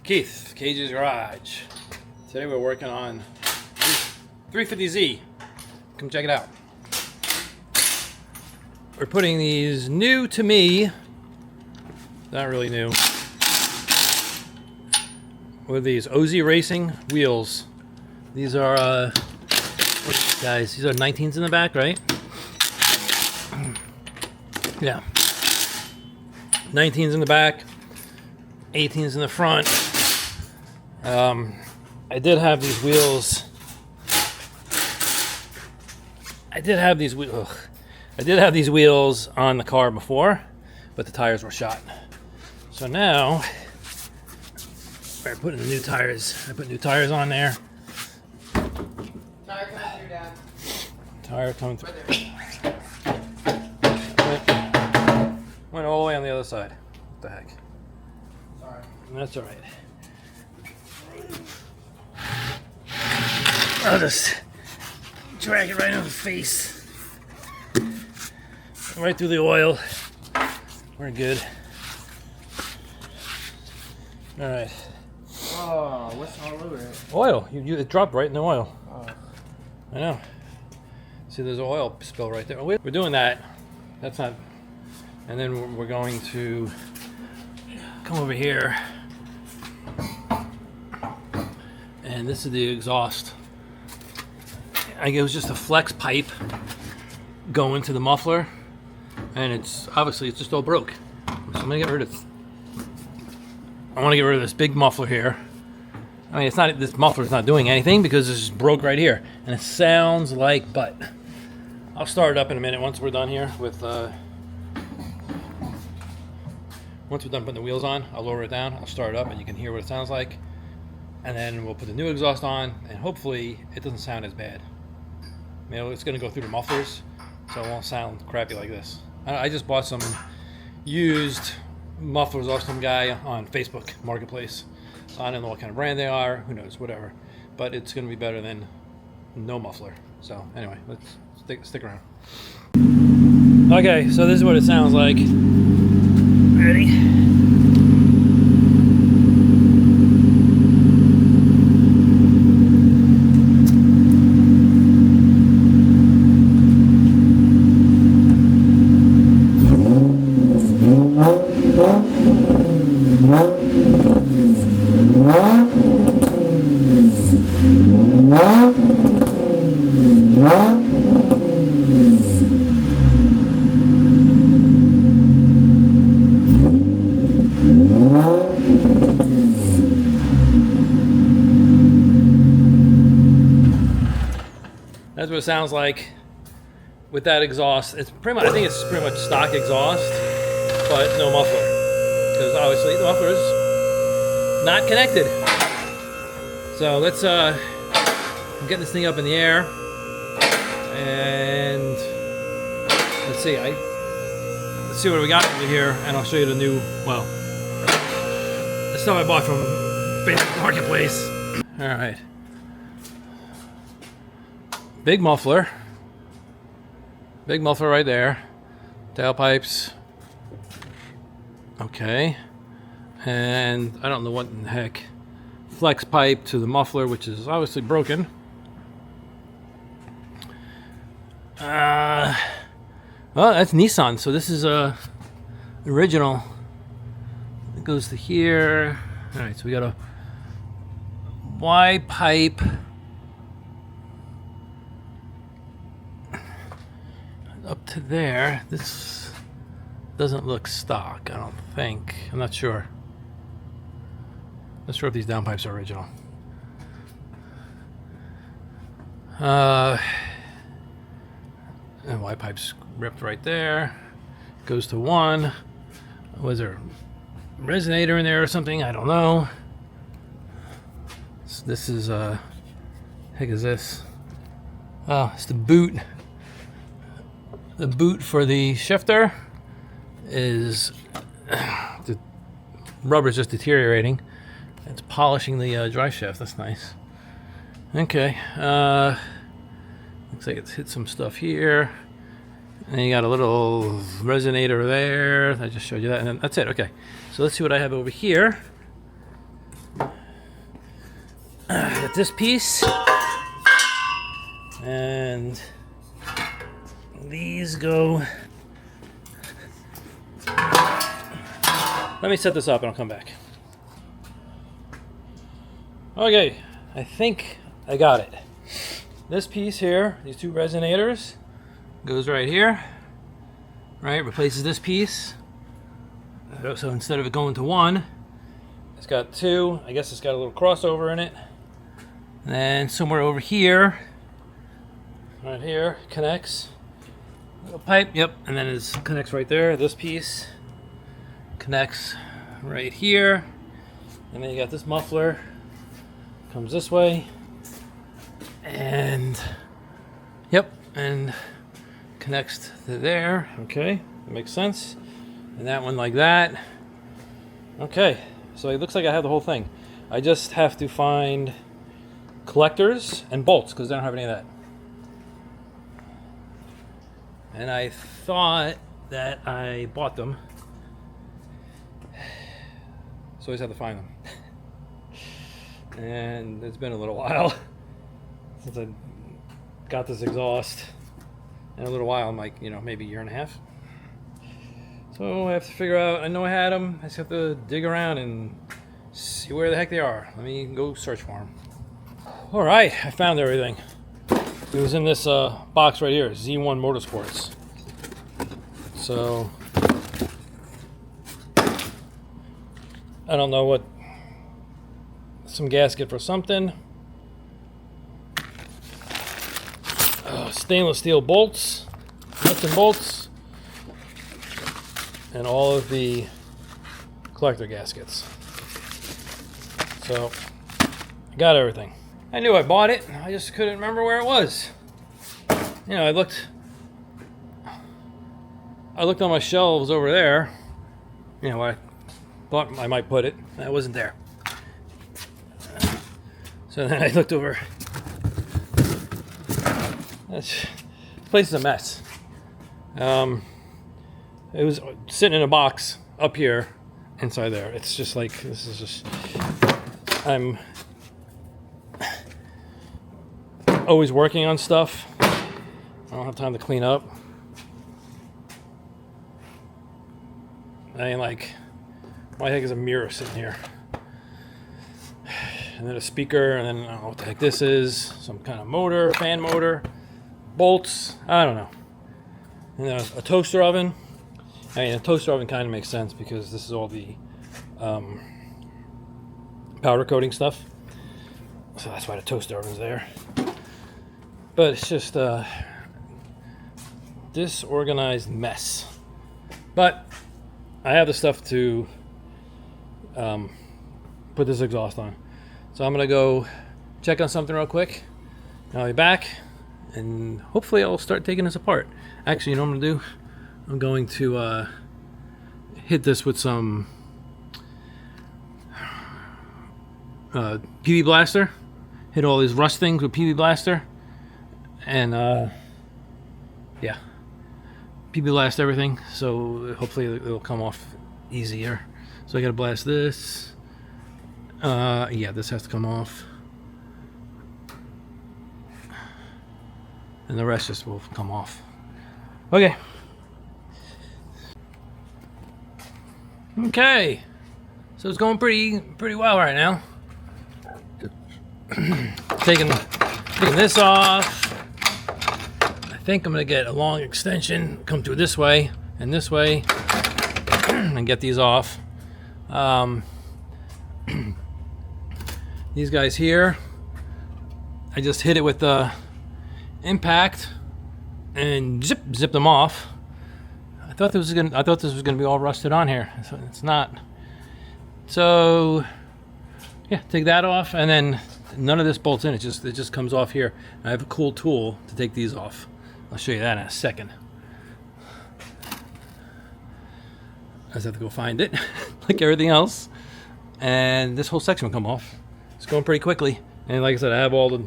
Keith, Cage's Garage. Today we're working on 350Z. Come check it out. We're putting these new to me, not really new, with these OZ Racing wheels. These are, guys, these are 19s in the back, right? Yeah. 19s in the back, 18s in the front. I did have these wheels. I did have these wheels on the car before, but the tires were shot. So now we're putting the new tires. I put new tires on there. Tire coming through, Dad. Tire coming through. Right there. Went all the way on the other side. What the heck? Sorry. That's all right. I'll just drag it right in the face. Right through the oil. We're good. All right. Oh, what's all over it? Oil. It dropped right in the oil. Oh. I know. See, there's an oil spill right there. We're doing that. That's not. And then we're going to come over here. And this is the exhaust. It was just a flex pipe going to the muffler, and it's just all broke. So I'm gonna get rid of. I want to get rid of this big muffler here. I mean, this muffler's not doing anything because it's just broke right here, and it sounds like butt. I'll start it up in a minute once we're done here with. Once we're done putting the wheels on, I'll lower it down. I'll start it up, and you can hear what it sounds like. And then we'll put the new exhaust on, and hopefully it doesn't sound as bad. You know, it's going to go through the mufflers, so it won't sound crappy like this. I just bought some used mufflers off some guy on Facebook Marketplace. So I don't know what kind of brand they are. Who knows? Whatever. But it's going to be better than no muffler. So anyway, let's stick around. Okay, so this is what it sounds like. Ready? That's what it sounds like with that exhaust. It's pretty much, I think it's pretty much stock exhaust, but no muffler, because obviously the muffler is not connected. So let's get this thing up in the air, and let's see what we got over here, and I'll show you the new, the stuff I bought from Facebook Marketplace. All right. Big muffler right there, tailpipes, okay, and I don't know what in the heck, flex pipe to the muffler, which is obviously broken. Well, that's Nissan, so this is original. It goes to here. All right, so we got a Y pipe. Up to there. This doesn't look stock, I don't think. I'm not sure. Not sure if these downpipes are original. And Y pipe's ripped right there. Goes to one. Was there a resonator in there or something? I don't know. This is heck is this? Oh, it's the boot. The boot for the shifter is the rubber's just deteriorating. It's polishing the drive shaft. That's nice. Okay. Looks like it's hit some stuff here. And you got a little resonator there. I just showed you that, and then that's it. Okay. So let's see what I have over here. Got this piece. And these go. Let me set this up and I'll come back. Okay, I think I got it. This piece here, these two resonators, goes right here. Right, replaces this piece. So instead of it going to one, it's got two. I guess it's got a little crossover in it. And then somewhere over here, right here, connects. Little pipe, yep, and then it connects right there. This piece connects right here. And then you got this muffler, comes this way. And, yep, and connects to there. Okay, that makes sense. And that one like that. Okay, so it looks like I have the whole thing. I just have to find collectors and bolts because I don't have any of that. And I thought that I bought them. So I just have to find them. And it's been a little while since I got this exhaust. In a little while, I'm like, maybe a year and a half. So I have to figure out, I know I had them, I just have to dig around and see where the heck they are. Let me go search for them. All right, I found everything. It was in this box right here, Z1 Motorsports. So, I don't know what, some gasket for something. Stainless steel bolts, nuts and bolts, and all of the collector gaskets. So, I got everything. I knew I bought it, I just couldn't remember where it was. I looked on my shelves over there, I thought I might put it, and it wasn't there. So then I looked over. This place is a mess. It was sitting in a box up here, inside there. It's just like, this is just, I'm always working on stuff. I don't have time to clean up. I mean, like, why the heck is a mirror sitting here? And then a speaker, and then I don't know what the heck this is. Some kind of motor, fan motor, bolts, I don't know. And then a toaster oven. I mean, a toaster oven kind of makes sense because this is all the powder coating stuff. So that's why the toaster oven's there. But it's just a disorganized mess. But I have the stuff to put this exhaust on. So I'm going to go check on something real quick. I'll be back. And hopefully I'll start taking this apart. Actually, you know what I'm going to do? I'm going to hit this with some PB Blaster. Hit all these rust things with PB Blaster. And yeah. PB Blast everything. So hopefully it'll come off easier. So I got to blast this. Yeah, this has to come off. And the rest just will come off. Okay. Okay. So it's going pretty well right now. taking this off. I think I'm gonna get a long extension, come through this way and this way, and get these off. These guys here, I just hit it with the impact and zip them off. I thought this was gonna be all rusted on here. So it's not. So yeah, take that off, and then none of this bolts in. It just comes off here. I have a cool tool to take these off. I'll show you that in a second. I just have to go find it, like everything else, and this whole section will come off. It's going pretty quickly, and like I said, I have all the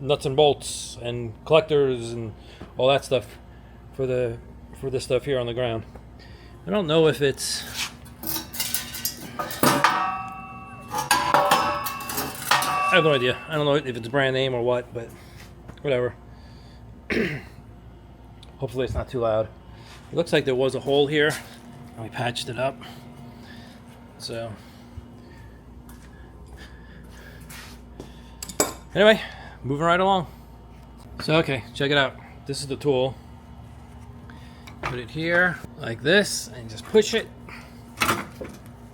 nuts and bolts and collectors and all that stuff for this stuff here on the ground. I don't know if it's I have no idea. I don't know if it's brand name or what, but whatever. Hopefully it's not too loud. It looks like there was a hole here, and we patched it up. So anyway, moving right along. So okay, check it out. This is the tool. Put it here like this and just push it.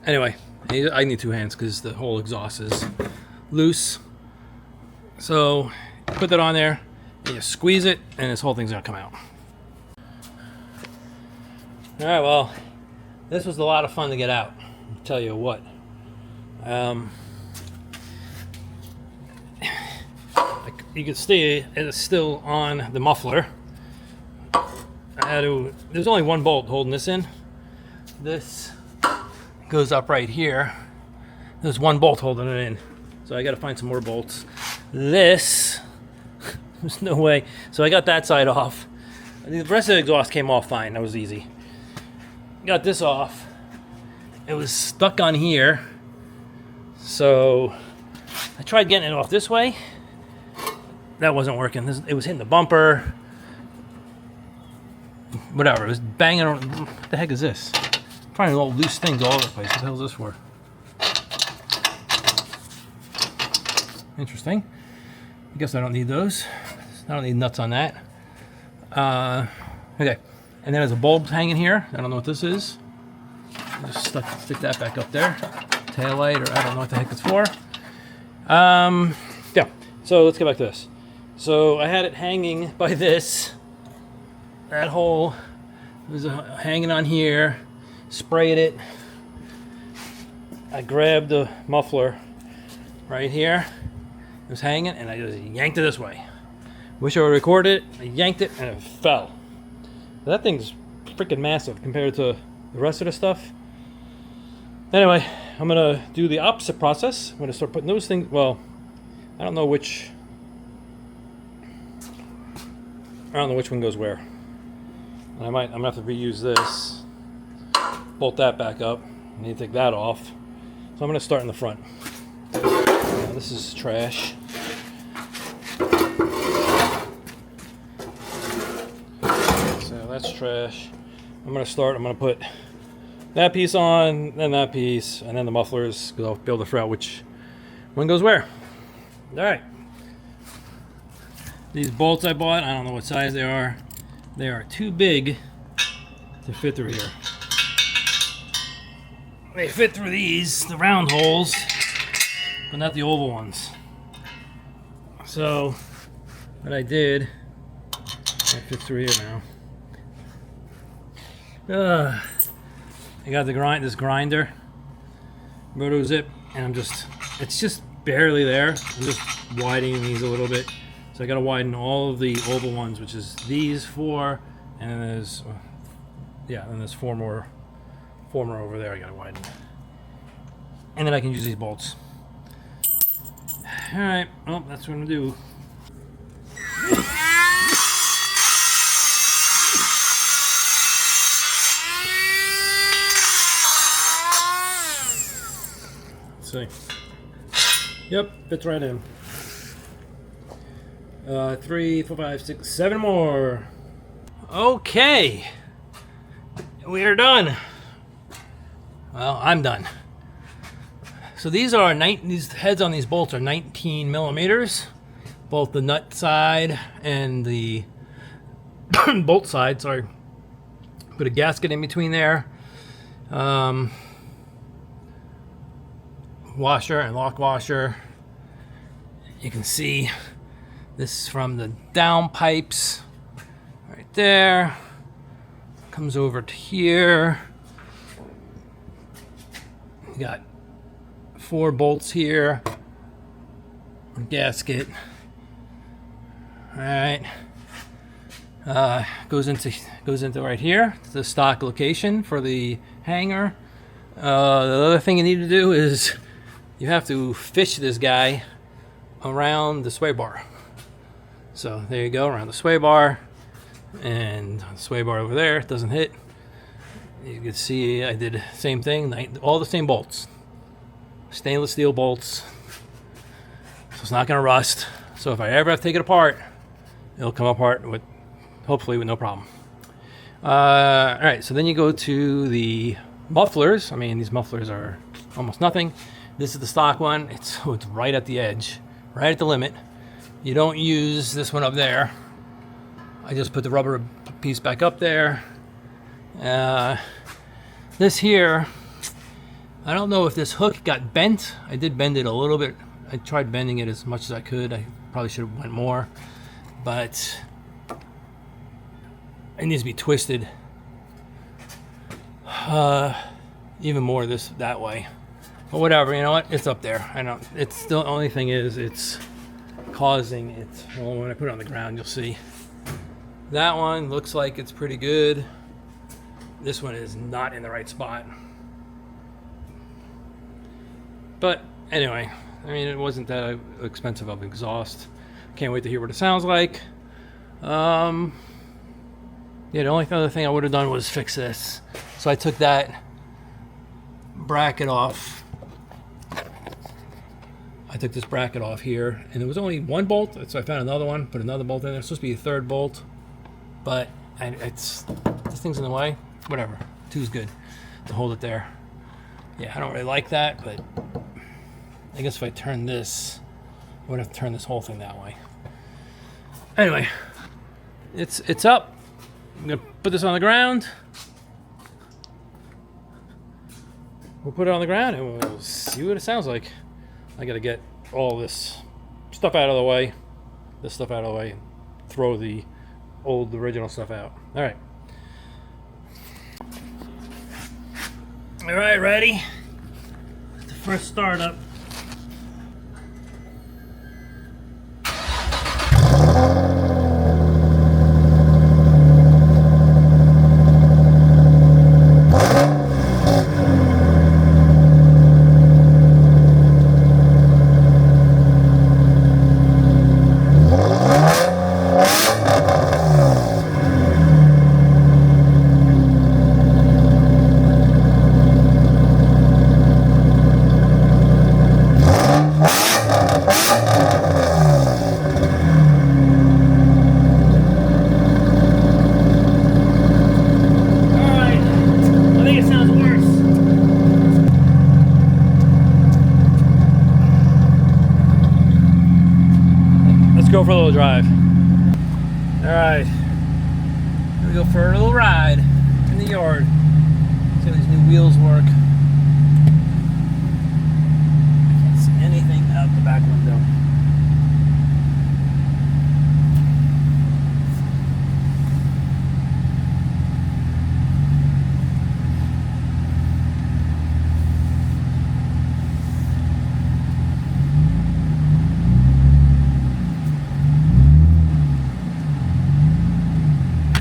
Anyway, I need two hands because the whole exhaust is loose. So put that on there and you squeeze it and this whole thing's gonna come out. All right, well, this was a lot of fun to get out. I'll tell you what. You can see it's still on the muffler. There's only one bolt holding this in. This goes up right here. There's one bolt holding it in. So I gotta find some more bolts. This, there's no way. So I got that side off. The rest of the exhaust came off fine. That was easy. Got this off. It was stuck on here. So I tried getting it off this way. That wasn't working. It was hitting the bumper. Whatever, it was banging on. What the heck is this? I'm finding all loose things all over the place. What the hell is this for? Interesting. I guess I don't need those. I don't need nuts on that. Okay. And then there's a bulb hanging here. I don't know what this is. Just stick that back up there. Tail light, or I don't know what the heck it's for. Yeah. So let's get back to this. So I had it hanging by this. That hole was hanging on here. Sprayed it. I grabbed the muffler right here. It was hanging, and I just yanked it this way. Wish I would record it. I yanked it, and it fell. That thing's freaking massive compared to the rest of the stuff. Anyway, I'm gonna do the opposite process. I'm gonna start putting those things. Well, I don't know which one goes where. I'm gonna have to reuse this. Bolt that back up. I need to take that off. So I'm gonna start in the front. Now, this is trash. So that's trash. I'm gonna put that piece on, then that piece, and then the mufflers, because I'll be able to figure out which one goes where. All right. These bolts I bought, I don't know what size they are. They are too big to fit through here. They fit through these, the round holes, but not the oval ones. So what I did, I fit through here now. I got this grinder, Roto Zip, and it's just barely there. I'm just widening these a little bit. So I gotta widen all of the oval ones, which is these 4, and then there's 4 more over there I gotta widen. And then I can use these bolts. All right, well, that's what I'm gonna do. Let's see. Yep, fits right in. 3, 4, 5, 6, 7 more. Okay, we are done. Well, I'm done. So these heads on these bolts are 19 millimeters, both the nut side and the bolt side. Sorry, put a gasket in between there. Washer and lock washer. You can see this is from the down pipes right there. Comes over to here. You got 4 bolts here. Gasket. All right. Goes into right here. It's the stock location for the hanger. The other thing you need to do is you have to fish this guy around the sway bar. So there you go, around the sway bar, and the sway bar over there, it doesn't hit. You can see I did the same thing, all the same bolts. Stainless steel bolts. it's not going to rust. So if I ever have to take it apart, it'll come apart with hopefully with no problem. All right, so then you go to the mufflers. I mean, these mufflers are almost nothing. This is the stock one. It's right at the edge, right at the limit. You don't use this one up there. I just put the rubber piece back up there. This here, I don't know if this hook got bent. I did bend it a little bit. I tried bending it as much as I could. I probably should have went more, but it needs to be twisted even more that way. But whatever, you know what? It's up there. I know. It's still, the only thing is it's causing it. Well, when I put it on the ground, you'll see. That one looks like it's pretty good. This one is not in the right spot. But anyway, I mean, it wasn't that expensive of exhaust. Can't wait to hear what it sounds like. Yeah, the only other thing I would have done was fix this. So I took that bracket off. I took this bracket off here, and there was only one bolt, so I found another one, put another bolt in there. It's supposed to be a third bolt, but this thing's in the way. Whatever, two's good to hold it there. Yeah, I don't really like that, but I guess if I turn this, I would have to turn this whole thing that way. Anyway, it's up. I'm gonna put this on the ground. We'll put it on the ground and we'll see what it sounds like. I gotta get all this stuff out of the way, this stuff out of the way, and throw the original stuff out. All right. All right, ready? The first startup. Go for a little drive. All right, here we go for a little ride in the yard. See how these new wheels work. I can't see anything out the back window.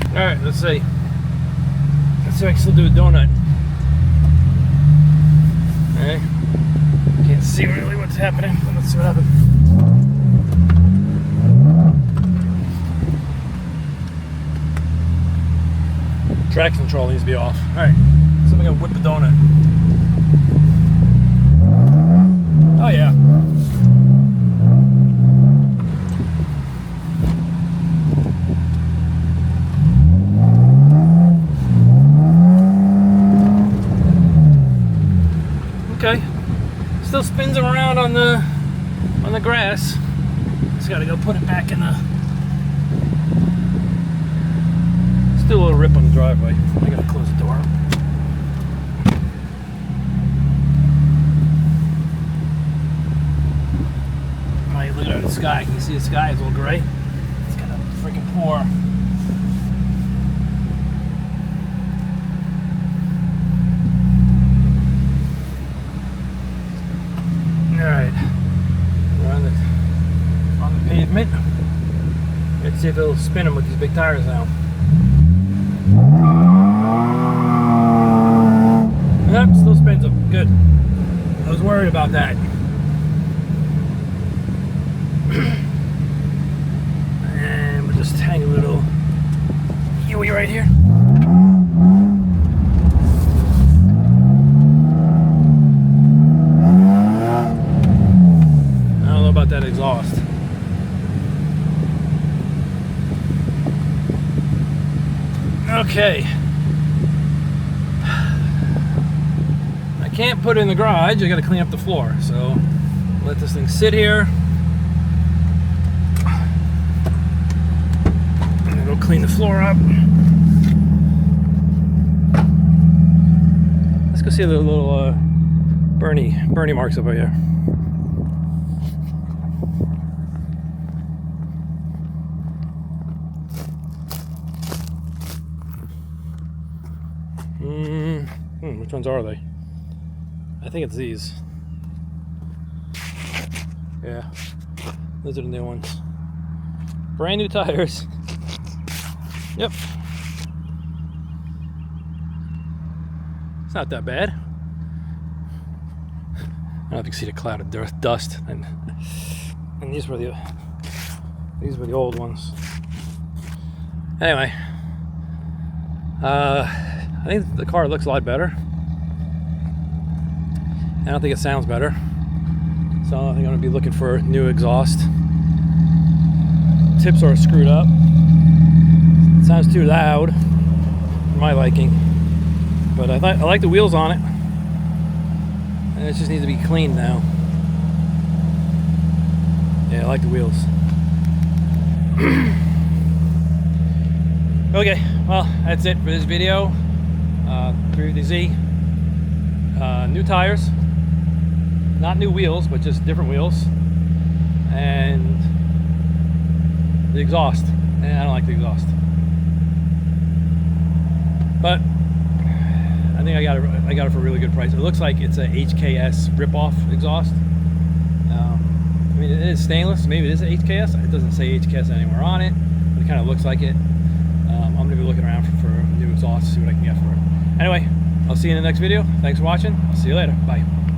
All right, let's see. Let's see if I can still do a donut. Okay. Can't see really what's happening, but let's see what happens. Traction control needs to be off. All right, so I'm gonna whip the donut. Oh yeah. Okay, still spins them around on the grass. Just gotta go put it back in the. Still a little rip on the driveway. I gotta close the door. Right, look at the sky. Can you see the sky is a little gray? It's gonna freaking pour. Alright, we're on the pavement. Let's see if it'll spin them with these big tires now. Yep, still spins them. Good. I was worried about that. And we'll just hang a little Huey right here. About that exhaust. Okay. I can't put it in the garage. I got to clean up the floor. So let this thing sit here. I'm gonna go clean the floor up. Let's go see the little Bernie marks over here. Which ones are they? I think it's these. Yeah, those are the new ones. Brand new tires. Yep. It's not that bad. I don't know if you can see the cloud of dust, and these were the old ones. Anyway, I think the car looks a lot better. I don't think it sounds better, so I think I'm going to be looking for new exhaust. Tips are screwed up. It sounds too loud for my liking, but I like the wheels on it, and it just needs to be cleaned now. Yeah, I like the wheels. Okay, well, that's it for this video. Review the Z. New tires, not new wheels, but just different wheels, and the exhaust. And I don't like the exhaust, but I think I got it for a really good price. It looks like it's a HKS ripoff exhaust. I mean, it is stainless. Maybe it is a HKS. It doesn't say HKS anywhere on it, but it kind of looks like it. I'm going to be looking around for new exhaust to see what I can get for it. Anyway, I'll see you in the next video. Thanks for watching. I'll see you later. Bye.